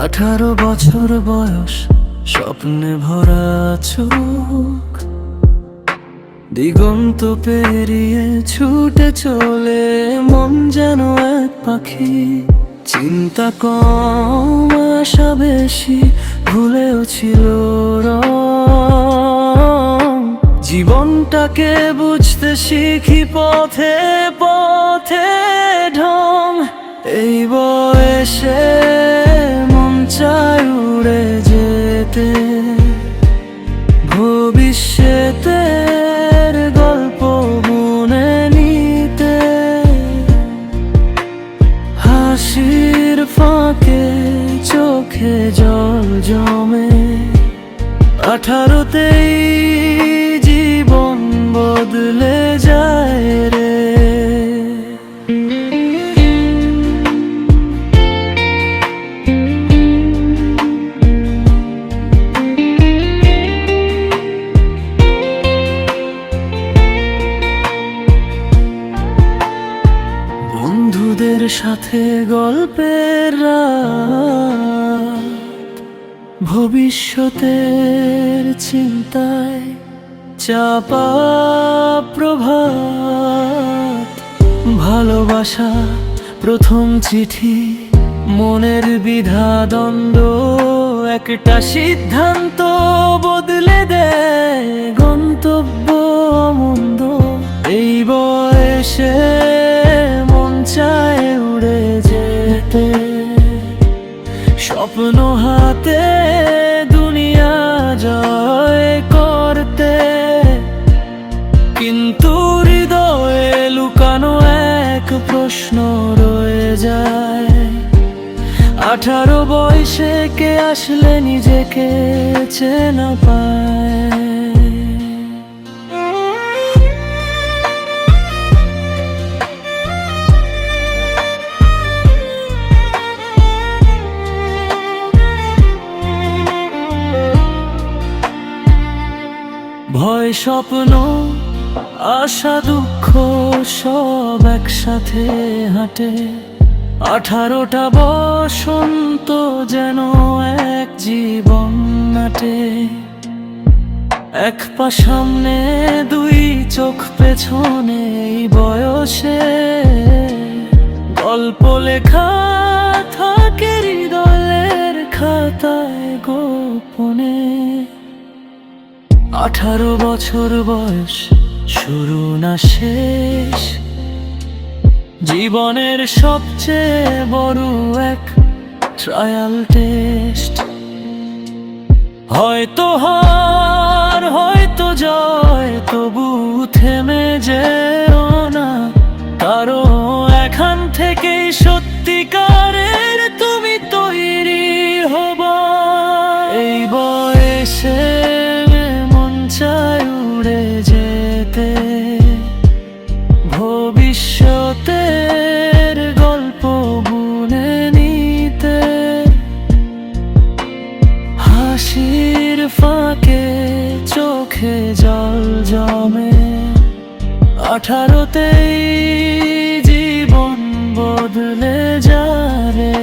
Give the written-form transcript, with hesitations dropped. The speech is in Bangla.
18 বছর বয়স, স্বপ্নে ভরা চোখ, দিগন্ত পেরিয়ে ছুটে চলে মন যেন এক পাখি। চিন্তা কম, আশা বেশি, ভুলেও ছিল রং। জীবনটাকে বুঝতে শিখি পথে পথে ঢং। এই বয়সে মন চায় উড়ে যেতে, ভবিষ্যতের গল্প বুনে নিতে। হাসির ফাঁকে চোখে জল জমে, 18তেই জীবন বদলে যায় রে। বন্ধুদের সাথে গল্পের রাত, ভবিষ্যতের চিন্তায় চাপা প্রভাত। ভালোবাসা প্রথম চিঠি, মনের দ্বিধা দ্বন্দ্ব, একটা সিদ্ধান্ত বদলে দেয় গন্তব্য মন্দ। এই বয়সে মন চায় উড়ে যেতে, স্বপ্ন হাতে দুনিয়া জয় করতে। কিন্তু হৃদয়ে লুকানো এক প্রশ্ন রয়ে যায়, 18 বয়সে কে আসলে নিজেকে চেনা পায়। ভয়, স্বপ্ন, আশা, দুঃখ সব একসাথে হাঁটে। 18টা বসন্ত যেন এক জীবন নাটে। এক পা সামনে, দুই চোখ পেছনে। এই বয়সে গল্প লেখা থাকে হৃদয়ের খাতায় গোপনে। 18 বছর বয়স, শুরু না শেষ, জীবনের সবচেয়ে বড় এক ট্রায়াল টেস্ট। হয়তো হার, হয়তো জয়, তবু থেমে যেও না, কারণ এখান থেকেই সত্যিকারের তুমি তৈরি হবা। এই বয়সে মন চায় উড়ে যেতে, ভবিষ্যতের গল্প বুনে নিতে। হাসির ফাঁকে চোখে জল জমে, 18তেই জীবন বদলে যায় রে।